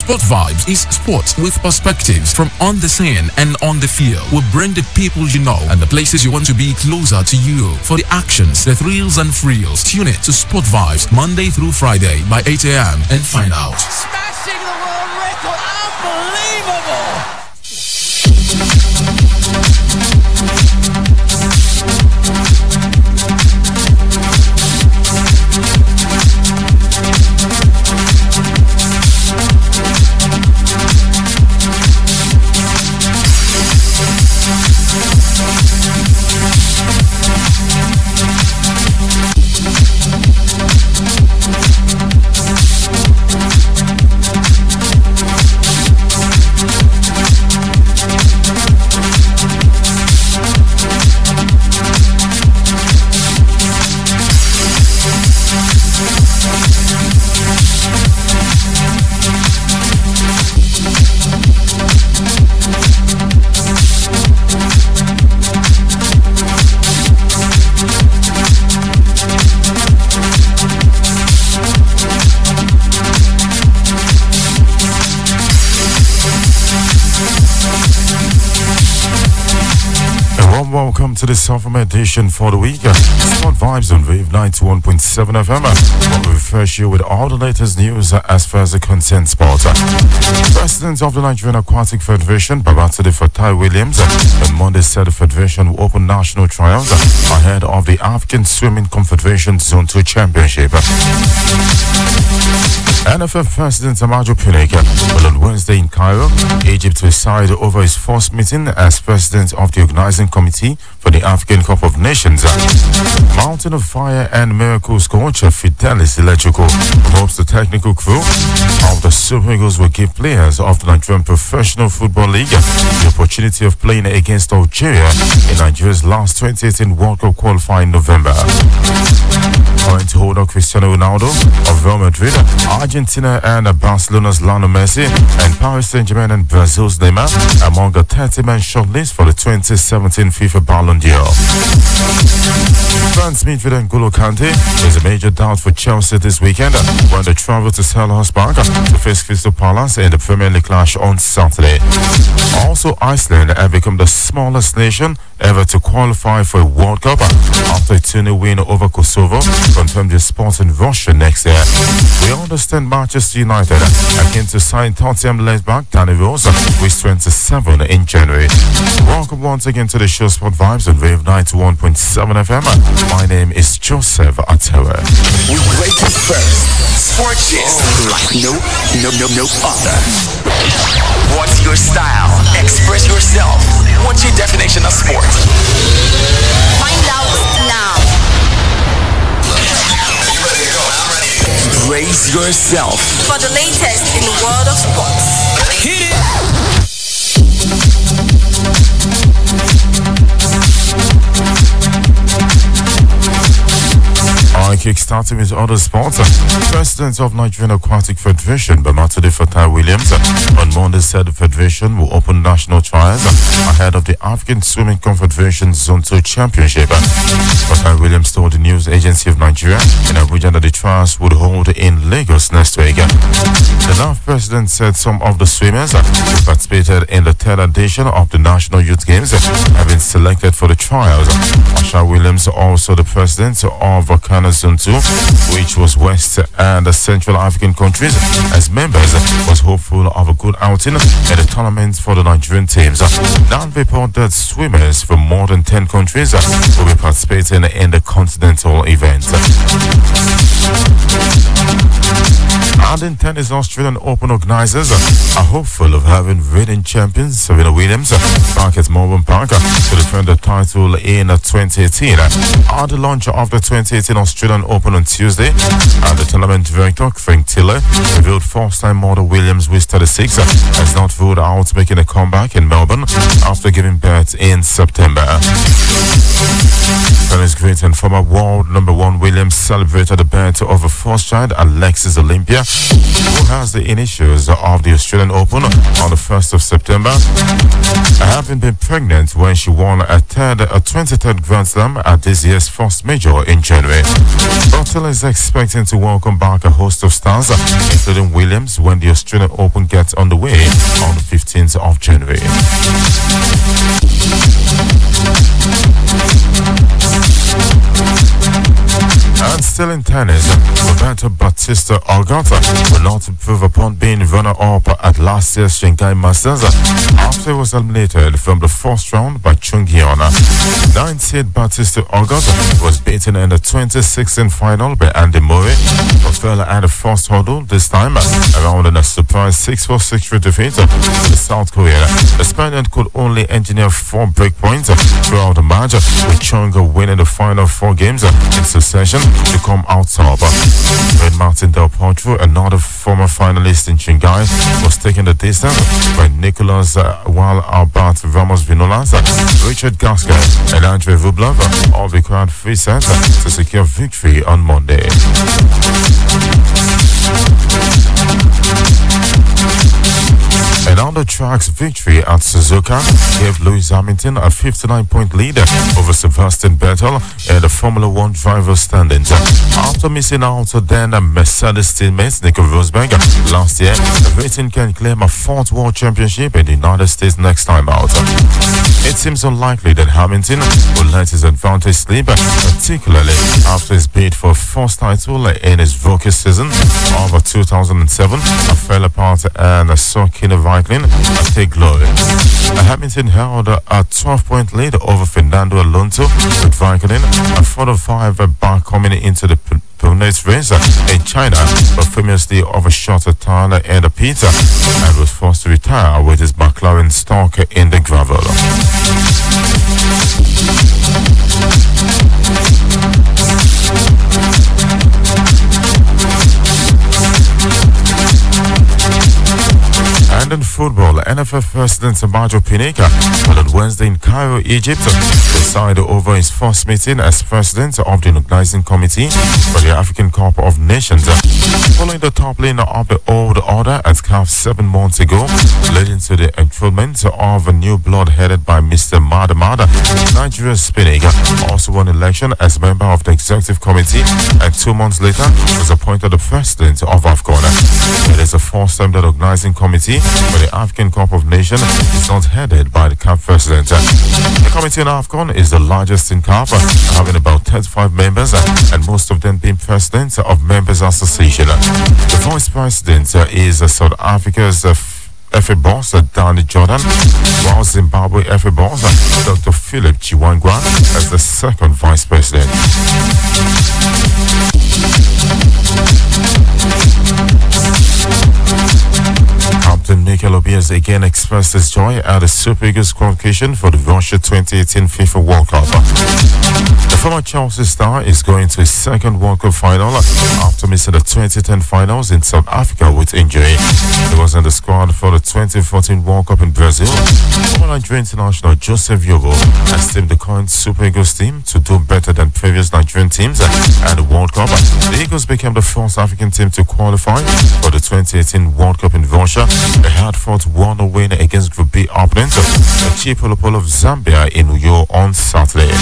Sport Vibes is sports with perspectives from on the scene and on the field. We bring the people you know and the places you want to be closer to you. For the actions, the thrills and frills, tune in to Sport Vibes Monday through Friday by 8 a.m. and find out. Smashing the world record! Unbelievable! Welcome to the Sophomore edition for the week. Sport Vibes on Rave 91.7 FM. We'll refresh you with all the latest news as far as the concerned sport. President of the Nigerian Aquatic Federation, Atewe Williams, on Monday said the federation will open national trials ahead of the African Swimming Confederation Zone 2 Championship. NFF President Amaju Pineke will on Wednesday in Cairo, Egypt, preside over his first meeting as president of the organizing committee for the African Cup of Nations. Mountain of Fire and Miracles coach Fidelis Electrical hopes the technical crew of the Super Eagles will give players of the Nigerian Professional Football League the opportunity of playing against Algeria in Nigeria's last 2018 World Cup qualifying November. Current holder Cristiano Ronaldo of Real Madrid, Argentina and Barcelona's Lionel Messi, and Paris Saint-Germain and Brazil's Neymar among a 30-man shortlist for the 2017 FIFA Ballon d'Or. France midfielder N'Golo Kante is a major doubt for Chelsea this weekend when they travel to Selhurst Park to face Crystal Palace in the Premier League clash on Saturday. Also, Iceland have become the smallest nation ever to qualify for a World Cup after a 2-0 win over Kosovo, confirmed their spot in Russia next year. We understand Manchester United are keen to sign Tottenham left-back Danny Rose, who is 27 in January. Welcome once again to the show Sport Vibes on Rave 91.7 FM. My name is Joseph Atewe. We break it first. Sports gist like no other. What's your style? Express yourself. What's your definition of sport? Find out now. Brace yourself For the latest in the world of sports. Hit it! Kickstarting with other sports, President of Nigerian Aquatic Federation, Atewe Williams, on Monday said the federation will open national trials ahead of the African Swimming Confederation Zone 2 Championship. Atewe Williams told the news agency of Nigeria in Abuja that the trials would hold in Lagos next week. The NAF president said some of the swimmers who participated in the third edition of the National Youth Games have been selected for the trials. Atewe Williams, also the president of Ghana Zone 2, which was West and Central African countries as members, was hopeful of a good outing in the tournament for the Nigerian teams. Now report that swimmers from more than 10 countries will be participating in the continental event. And in tennis, Australian Open organizers are hopeful of having reigning champion Serena Williams back at Melbourne Park to defend the title in 2018. At the launch of the 2018 Australian Open on Tuesday, and the tournament director Frank Tiller revealed first-time model Williams, with 36, has not ruled out making a comeback in Melbourne after giving birth in September. Tennis great and former world #1 Williams celebrated the birth of her first child, Alexis Olympia, who has the initials of the Australian Open on the 1st of September, having been pregnant when she won a 23rd Grand Slam at this year's first major in January. Butler is expecting to welcome back a host of stars, including Williams, when the Australian Open gets gets underway on the 15th of January. And still in tennis, Roberto Bautista Agut will not improve upon being runner-up at last year's Shanghai Masters after he was eliminated from the first round by Chung Hyun. 9th Bautista Agut was beaten in the 2016 final by Andy Murray, but fell at the first hurdle this time around in a surprise 6-4-6 defeat to the South Korean. The Spaniard could only engineer 4 breakpoints throughout the match, with Chung winning the final 4 games in succession to come out top. When Martin Del Potro, another former finalist in Shanghai, was taking the distance by Nicolas Albert Ramos Vinolas, Richard Gasquet and Andrei Rublev all required 3 sets to secure victory on Monday. And on the track's victory at Suzuka gave Lewis Hamilton a 59-point lead over Sebastian Vettel in the Formula 1 driver standings. After missing out then Mercedes teammate Nico Rosberg last year, Hamilton can claim a 4th World Championship in the United States next time out. It seems unlikely that Hamilton will let his advantage slip, particularly after his bid for a 1st title in his rookie season of 2007 fell apart and saw Kino Raikkonen take glory. Hamilton held a 12-point lead over Fernando Alonso, with Raikkonen a 4-5 back coming into the next race in China, but famously overshot a tire in the pit and was forced to retire with his McLaren stuck in the gravel. And in football, NFL President Samajo Pineka will on Wednesday in Cairo, Egypt, preside over his first meeting as president of the organizing committee for the African Cup of Nations, following the toppling of the old order at CAF 7 months ago, leading to the enthronement of a new blood headed by Mr. Madamada. Nigeria's Pineka also won election as member of the executive committee, and 2 months later was appointed the president of AFCON. It is the first time that organizing committee for the African Cup of Nations is not headed by the CAF president. The committee in AFCON is the largest in CAF, having about 35 members, and most of them being presidents of members association. The vice president is South Africa's FA boss Danny Jordan, while Zimbabwe FA boss Dr. Philip Chiwangwa as the second vice president. Captain Mikel Obi has again expressed his joy at the Super Eagles qualification for the Russia 2018 FIFA World Cup. The former Chelsea star is going to his 2nd World Cup final after missing the 2010 finals in South Africa with injury. He was in the squad for the 2014 World Cup in Brazil. Former Nigerian international Joseph Yobo has teamed the current Super Eagles team to do better than previous Nigerian teams at the World Cup. The Eagles became the first African team to qualify for the 2018 World Cup in Russia. They had fought 1-0 win against Group B opponent, the Chipolopolo of Zambia in Uyo on Saturday.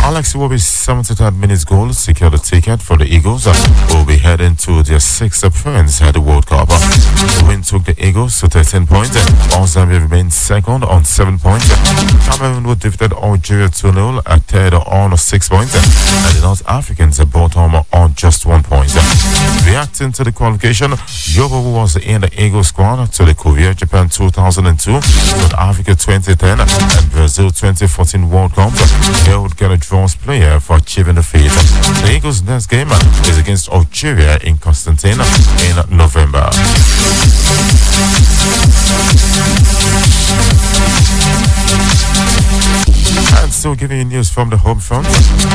Alex Iwobi's 73rd minutes goal secured a ticket for the Eagles, who will be heading to their 6th appearance at the World Cup. The win took the Eagles to 13 points, while Zambia remained 2nd on 7 points. Cameroon were defeated Algeria 2-0 at 3rd on 6 points, and the North Africans are bottom on just 1 point. Reacting to the qualification, Yobo was in the Eagles squad to the Korea-Japan 2002, South Africa 2010, and Brazil 2014 World Cup. They would get a draws player for achieving the feat. The Eagles' next game is against Algeria in Constantine in November. And still giving you news from the home front.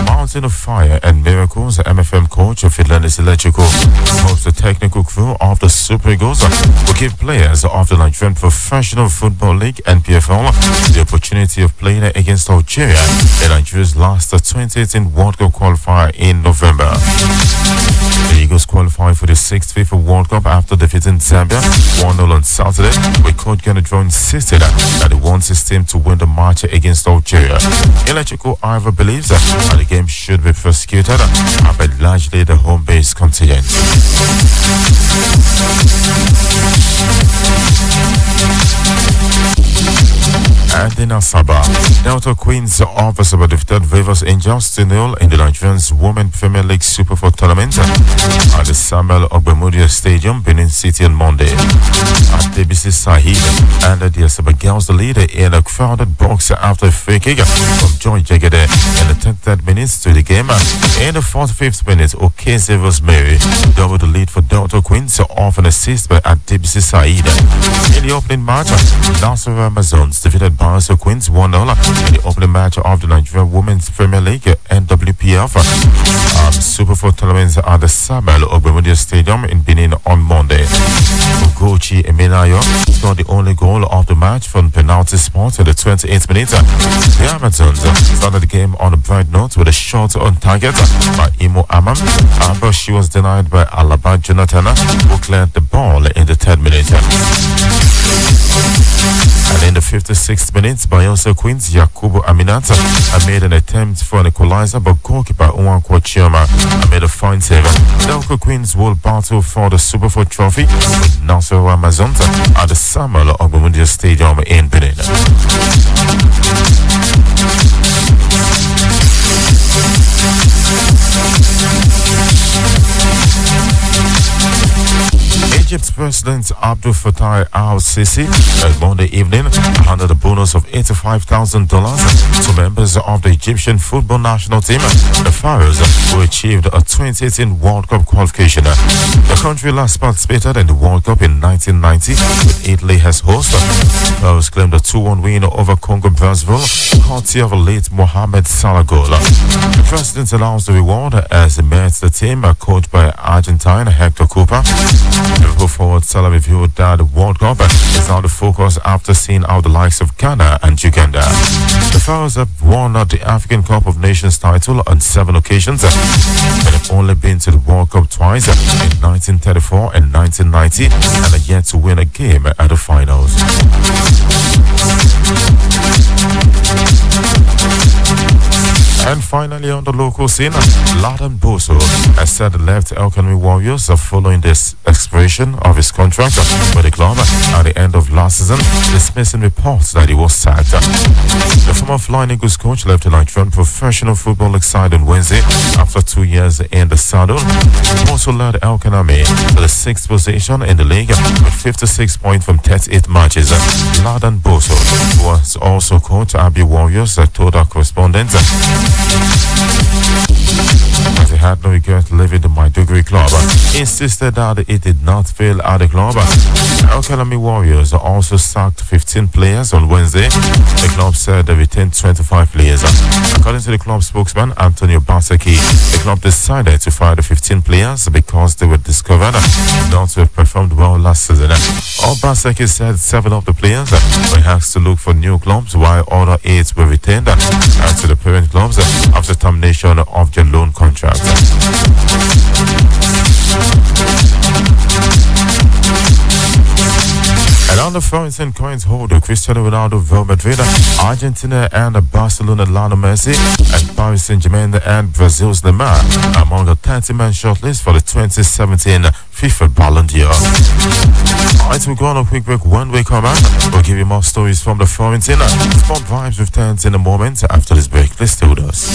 Mountain of Fire and Miracles, MFM coach of Finland's Electrical, hopes the technical crew of the Super Eagles will give players of the Nigerian Professional Football League NPFL the opportunity of playing against Algeria in Nigeria's last 2018 World Cup qualifier in November. The Eagles qualified for the 6th FIFA World Cup after defeating Zambia 1-0 on Saturday, with coach Genadro insisted that he wants his team to win the match against Algeria. Electrical, however, believes that the game should be prosecuted by largely the home-based contingent. And in Asaba, Delta Queens of Asaba defeated Rivers Angels 2-0 in the Nigerian Women Premier League Super 4 tournament at the Samuel Ogbemudia Stadium, Benin City on Monday. Atewe Sahid and the Asaba girls the leader in a crowded box after a free kick from Joy Jegede in the 10th minutes to the game. In the 45th minute, Okeze Rosemary doubled the lead for Delta Queens off an assist by Atewe Sahid. In the opening match, Nasser Amazons defeated Barca Queens 1-0 in the opening match of the Nigerian Women's Premier League NWPF Super 4 tournament at the Samuel Ogbemudia Stadium in Benin on Monday. Ugochi Emenayo scored the only goal of the match from penalty spot in the 28th minute. The Amazons started the game on a bright note with a shot on target by Imo Amam, but she was denied by Alaba Jonathan, who cleared the ball in the 3rd minute. And in the 56th minute, Bayelsa Queens Yakubu Aminat made an attempt for an equalizer, but goalkeeper Nwankwo Chioma made a fine save. Delta Queens will battle for the Super 4 trophy with Nasser Amazons at the Samuel Ogbemudia Stadium in Benin. Egypt's President Abdel Fattah al-Sisi on Monday evening handed a bonus of $85,000 to members of the Egyptian football national team, the Pharaohs, who achieved a 2018 World Cup qualification. The country last participated in the World Cup in 1990 with Italy as host. The Pharaohs claimed a 2-1 win over Congo-Brazzaville, courtesy of a late Mohamed Salah goal. The president announced the reward as he met the team, coached by Argentine Hector Cooper. Liverpool forward Salah revealed that the World Cup is now the focus after seeing out the likes of Ghana and Uganda. The Pharaohs have won the African Cup of Nations title on 7 occasions and have only been to the World Cup twice in 1934 and 1990 and are yet to win a game at the finals. And finally, on the local scene, Ladan Boso has said the left El Kanemi Warriors are following this expiration of his contract with the club at the end of last season, dismissing reports that he was sacked. The former Flying Eagles coach left the Nigerian Professional Football League side on Wednesday after 2 years in the saddle. Boso led El Kanemi to the 6th position in the league with 56 points from 38 matches. Ladan Boso, who was also coach Abi Warriors, told our correspondent as he had no regret leaving the Maiduguri club. He insisted that it did not fail at the club. El Kanemi Warriors also sacked 15 players on Wednesday. The club said they retained 25 players. According to the club spokesman Antonio Basaki, the club decided to fire the 15 players because they were discovered not to have performed well last season. Basaki said 7 of the players were asked to look for new clubs while other 8 were retained to the parent clubs after termination of their loan contract. And on the Florentine coins holder, Cristiano Ronaldo, Real Madrid, Argentina and Barcelona, Lionel Messi, and Paris Saint-Germain and Brazil's Neymar among the 30-man shortlist for the 2017 FIFA Ballon d'Or. Alright, we'll go on a quick break. When we come back, we'll give you more stories from the Florentine. Sport Vibes returns in a moment after this break. Please stay with us.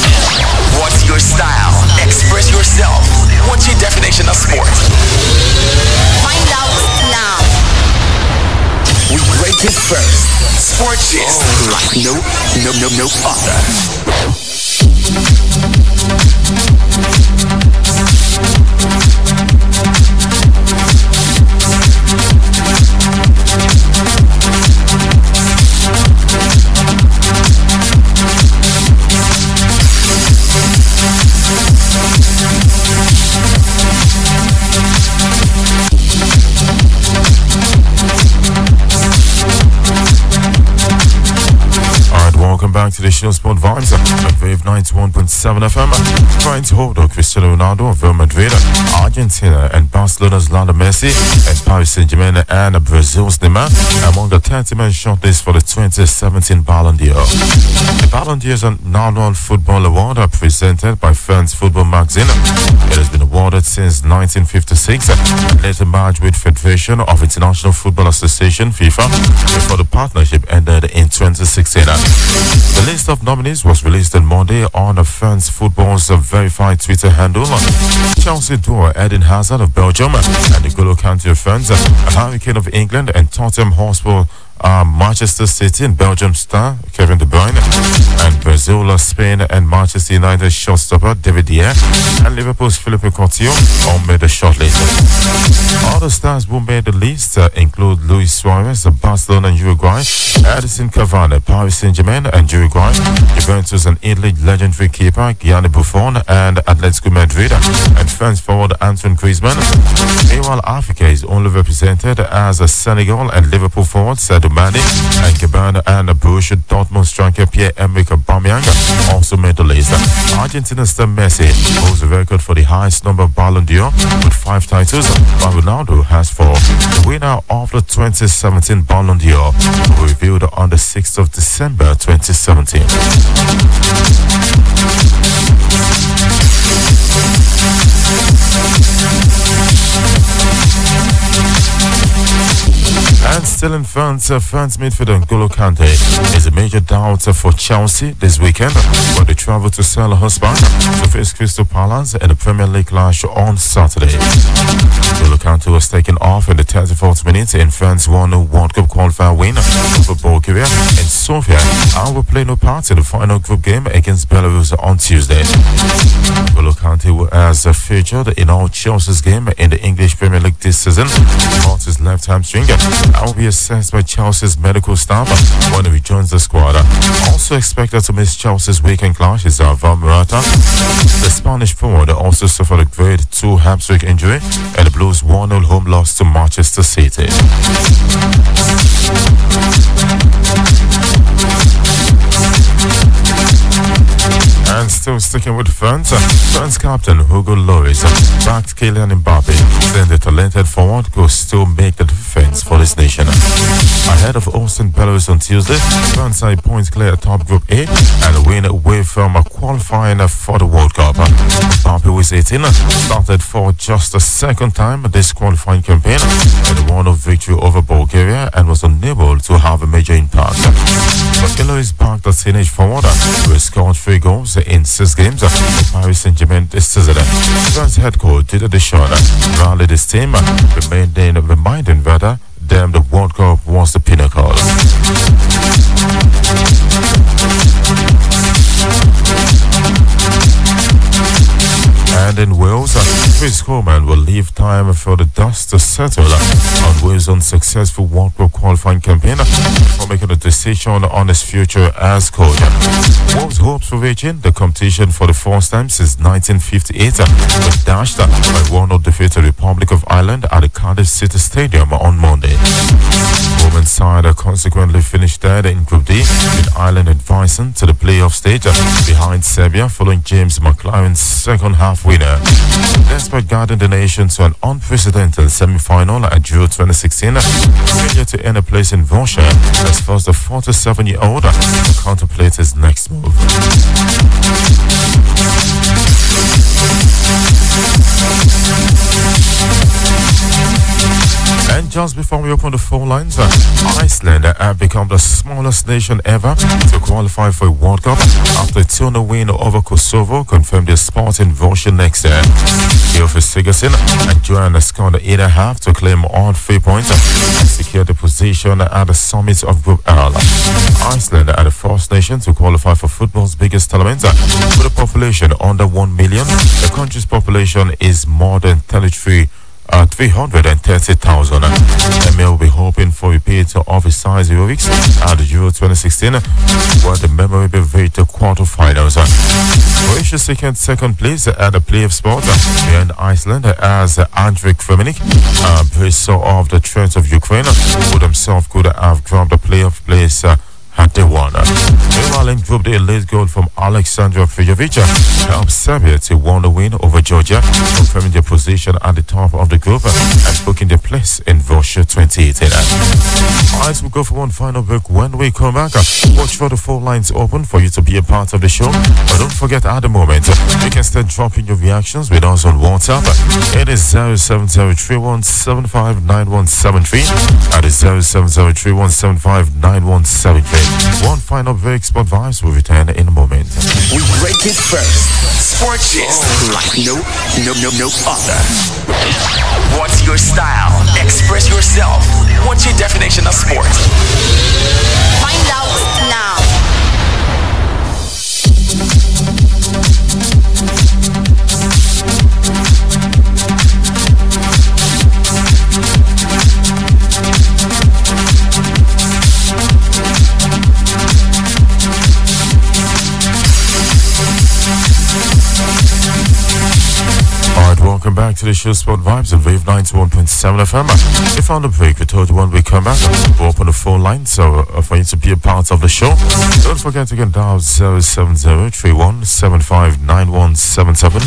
What's your style? Express yourself. What's your definition of sport? Find out now. We break it first. Sport gist like no other. back to the show Sport Vibes at Rave 91.7 FM. Trying to hold Cristiano Ronaldo of Real Madrid, Argentina and Barcelona's Lionel Messi and Paris Saint-Germain and Brazil's Neymar among the 30-man shortlist for the 2017 Ballon d'Or. The Ballon d'Or is an annual football award presented by France Football Magazine. It has been awarded since 1956 and later merged with Federation of International Football Association FIFA before the partnership ended in 2016. The list of nominees was released on Monday on France Football's verified Twitter handle. Chelsea duo Eden Hazard of Belgium and N'Golo Kante of France, Harry Kane of England and Tottenham Hotspur, Manchester City and Belgium star Kevin De Bruyne, and Brazil, Spain and Manchester United shortstopper David De Gea and Liverpool's Philippe Coutinho all made the shortlist. Other stars who made the list include Luis Suarez of Barcelona and Uruguay, Edison Cavani, Paris Saint-Germain and Uruguay, Juventus and Italy legendary keeper Gianni Buffon and Atletico Madrid, and France forward Antoine Griezmann. Meanwhile, Africa is only represented as a Senegal and Liverpool forward Sadio Mane and Gabon and Borussia Dortmund striker Pierre-Emerick Aubameyang also made the list. Argentina's star Messi holds the record for the highest number of Ballon d'Or with 5 titles, while Ronaldo has 4. The winner of the 2017 Ballon d'Or will be revealed on the 6th of December 2017. And still in France, France midfielder N'Golo Kante is a major doubt for Chelsea this weekend when they travel to Selhurst Park to face Crystal Palace in the Premier League clash on Saturday. N'Golo Kante was taken off in the 34th minute in France's 1-0 World Cup qualifier win over Bulgaria in Sofia and will play no part in the final group game against Belarus on Tuesday. N'Golo Kante has featured in all Chelsea's game in the English Premier League this season. He caught his left hamstring and will be assessed by Chelsea's medical staff when he rejoins the squad. Also expected to miss Chelsea's weekend clash is Alvaro Morata. The Spanish forward also suffered a grade 2 hamstring injury and the Blues 1-0 home loss to Manchester City. And still sticking with France, France captain Hugo Lloris backed Kylian Mbappe, saying the talented forward could still make the defense for his nation. Ahead of Austin Belarus on Tuesday, France are points clear atop Group A and a win away from qualifying for the World Cup. Mbappe, who is 18, started for just the second time this qualifying campaign with a 1-0 victory over Bulgaria and was unable to have a major impact. But Lloris backed the teenage forward who scored 3 goals in 6 games for Paris Saint-Germain this season. France head coach Didier Deschamps rallied his team, reminding rather them the World Cup was the pinnacle. And in Wales, Chris Coleman will leave time for the dust to settle on Wales' unsuccessful World Cup qualifying campaign before making a decision on his future as coach. Wales hopes for reaching the competition for the first time since 1958 were dashed by 1-0 defeated Republic of Ireland at the Cardiff City Stadium on Monday. Coleman's side consequently finished third in Group D, with Ireland advancing to the playoff stage behind Serbia following James McLaren's second half winner. Despite guiding the nation to an unprecedented semi-final at Euro 2016, failure to end a place in Russia has forced the 47-year-old to contemplate his next move. And just before we open the phone lines, Iceland have become the smallest nation ever to qualify for a World Cup after a 2-0 win over Kosovo confirmed their spot in Russia next year. Geoffrey Sigurdsson and Joanna scored the 8.5 to claim all 3 points and secure the position at the summit of Group L. Iceland are the first nation to qualify for football's biggest tournament with a population under 1 million. The country's population is more than 330,000. Emir will be hoping for a repeat of his size heroics at the Euro 2016, where the memorable reached the quarterfinals. Croatia secured second place at the play of sport behind Iceland as Andrej Kramnik, bracer of the threat of Ukraine, who himself could have grabbed the playoff place had they won. Meanwhile, in Group D, late goal from Alexandra Fejovic helped Serbia to win the win over Georgia, confirming their position at the top of the group and booking their place in Russia 2018. Alright, we'll go for one final break. When we come back, watch for the phone lines open for you to be a part of the show. But don't forget, at the moment, you can start dropping your reactions with us on WhatsApp. It is 07031759173. That is 07031759173. One final break. Sport Vibes will return in a moment. We break it first. Sports gist like no other. What's your style? Express yourself. What's your definition of sport? Find out now. Welcome back to the show Sport Vibes on Rave 91.7 FM. If on the break, we told you when we come back, we'll open the phone line, so for you to be a part of the show, don't forget you can dial 07031759177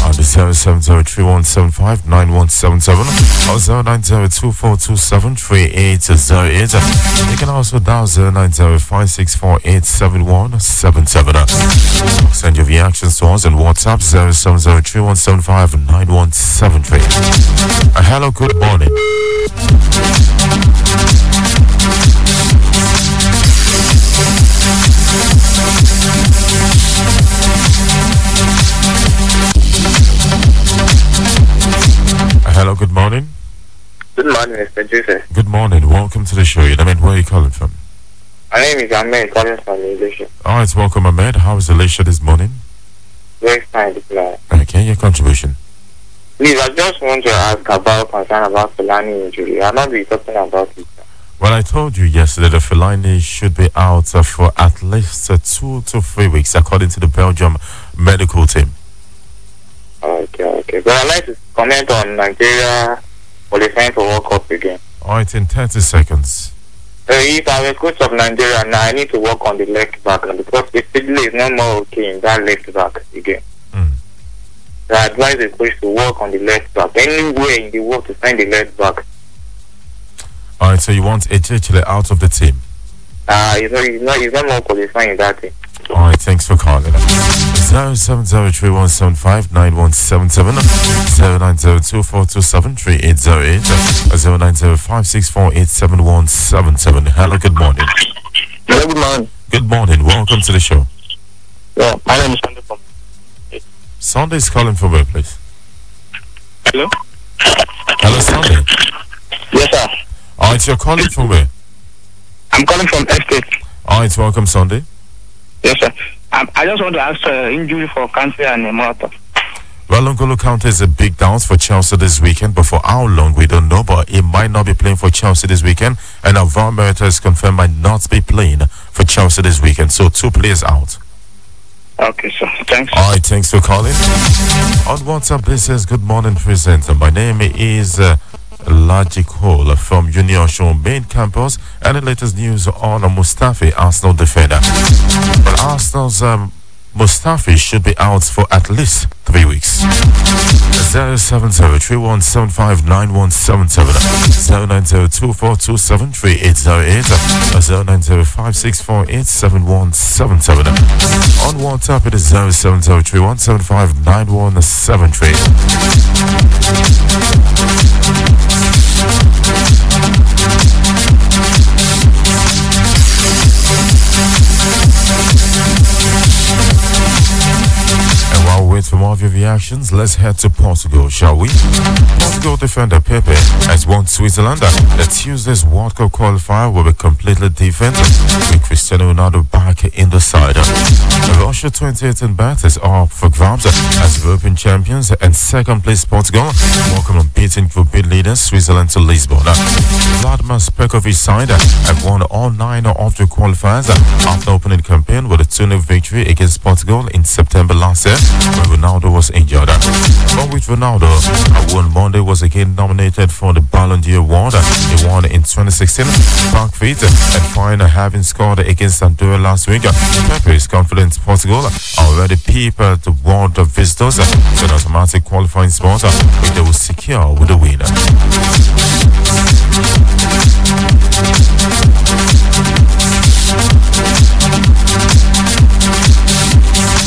or the 07031759177 or 09024273808. You can also dial 09056487177. Send your reactions to us on WhatsApp 07031759173. Hello, good morning. Hello, good morning. Good morning, Mr. Joseph. Good morning. Welcome to the show. You know, where are you calling from? My name is Ahmed, calling from Malaysia. All right, welcome, Ahmed. How is Alicia this morning? Very fine, Declan. Okay, your contribution. Please, I just want to ask about concern about Fellaini injury. I'm not really talking about it. Well, I told you yesterday that Fellaini should be out for at least 2 to 3 weeks, according to the Belgium medical team. Okay. But I'd like to comment on Nigeria qualifying for World Cup again. All right, in 30 seconds. If I'm a coach of Nigeria now, I need to work on the left back because the Sidley is no more okay in that left back again. So I advise the coach to work on the left back. Anywhere in the world to find the left back. All right, so you want Atewe out of the team? He's not more qualifying in that team. All right, thanks for calling. 07031759177 09024273808 09056487177. Hello, good morning. Hello, good morning. Good morning. Welcome to the show. Yeah, my name is Sunday from. Sunday is calling from where, please? Hello? Hello, Sunday. Yes, sir. All right, you're calling from where? I'm calling from Estate. All right, welcome, Sunday. Yes, sir. I just want to ask injury for Kante and Morata. Well, N'Golo Kante is a big doubt for Chelsea this weekend, but for how long we don't know. But he might not be playing for Chelsea this weekend, and Alvaro Morata is confirmed might not be playing for Chelsea this weekend. So 2 players out. Okay, sir. Thanks. All right, thanks for calling. On WhatsApp, this says, good morning, presenter. My name is Lajikol from Union Show main campus, and the latest news on Mustafi, Arsenal defender. But Arsenal's Mustafi should be out for at least 3 weeks. 07031759177 09024273808 09056487177. On WhatsApp it is 07031759173. Wait for more of your reactions. Let's head to Portugal, shall we? Portugal defender Pepe has won Switzerland. The Tuesday's World Cup qualifier will be completely different with Cristiano Ronaldo back in the side. The Russia 2018 bet is up for grabs as European champions and second place Portugal welcome on beating Group B leaders Switzerland to Lisbon. Vladimir Spekovic's side have won all 9 of the qualifiers after opening campaign with a 2-0 victory against Portugal in September last year, where Ronaldo Ronaldo was injured. But with Ronaldo, won Monday was again nominated for the Ballon d'Or award. He won in 2016, back feet, and fine having scored against Andorra last week. Pepe is confident Portugal already people the world of visitors to an automatic qualifying spot which they will secure with the winner.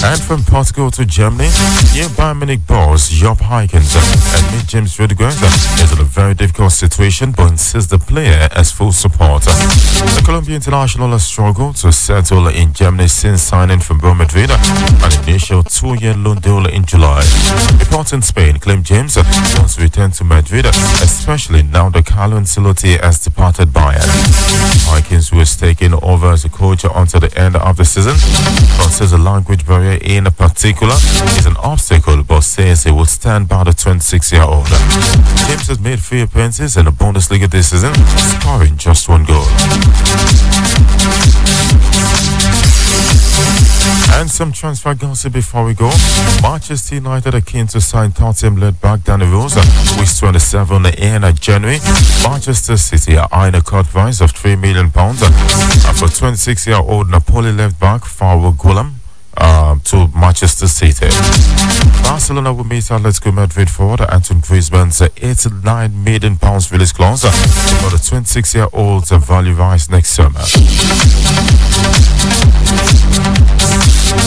And from Portugal to Germany, here Bayern Munich boss Job Heynckes admit James Rodriguez is in a very difficult situation but insists the player has full support. The Colombian international has struggled to settle in Germany since signing from Real Madrid an initial 2-year loan deal in July. Reports in Spain claim James wants to return to Madrid, especially now that Carlo Ancelotti has departed Bayern. Heynckes, who is taking over as a coach until the end of the season, considers a language barrier in particular is an obstacle, but says he will stand by the 26-year-old. James has made 3 appearances in the Bundesliga this season, scoring just 1 goal. And some transfer gossip before we go. Manchester United are keen to sign Tottenham-led back Danny Rose, who is 27 in January. Manchester City are eyeing a cut price of £3 million for 26-year-old Napoli left back Farwa Gulam to Manchester City. Barcelona will meet Atletico Madrid forward Antoine Griezmann's £89 million release clause for the 26-year-old's value rise next summer.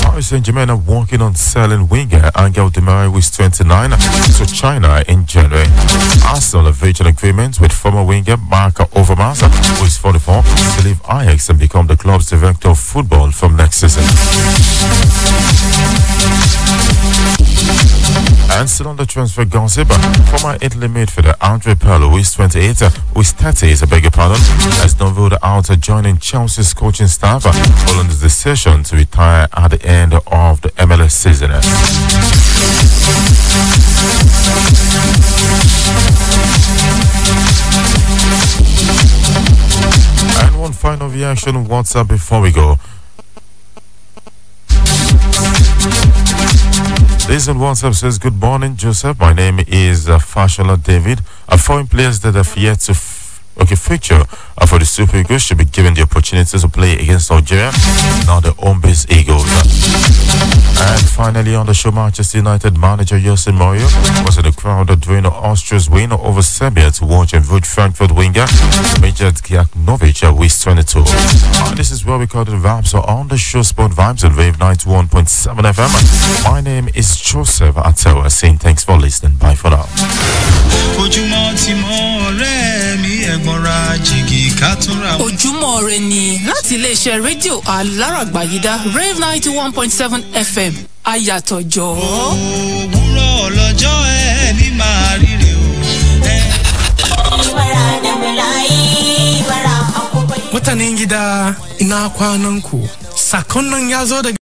Paris Saint-Germain are working on selling winger Angel Di Maria, who is 29, to China in January. Arsenal have reached an agreement with former winger Marc Overmars, who is 44, to leave Ajax and become the club's director of football from next season. And still on the transfer gossip, former Italy midfielder Andrea Pirlo, who is 28, who is 30, I beg your pardon, has now ruled out joining Chelsea's coaching staff following the decision to retire at the end of the MLS season. And one final reaction on WhatsApp before we go. This on WhatsApp says, "Good morning, Joseph. My name is Fashola David. Foreign players that have yet to feature for the Super Eagles should be given the opportunity to play against Algeria, not the home-based Eagles." And finally on the show, Manchester United manager Jose Mourinho was in the crowd during Austria's win over Serbia to watch and root Frankfurt winger Major Djanovic, who is 22. This is where we call the vibes on the show Sport Vibes on Rave 91.7 FM. My name is Joseph Atewe, saying thanks for listening. Bye for now. Ojúmọ́ ire ni láti iléeṣẹ́ rédíò aláràgbàyídá Rave 91.7 FM ayàtọ̀jọ́. Òwúrọ̀ lọ́jọ́ ẹni máa ríre o. Mutanen gida ina kwanan ku. Sakon nan ya zo daga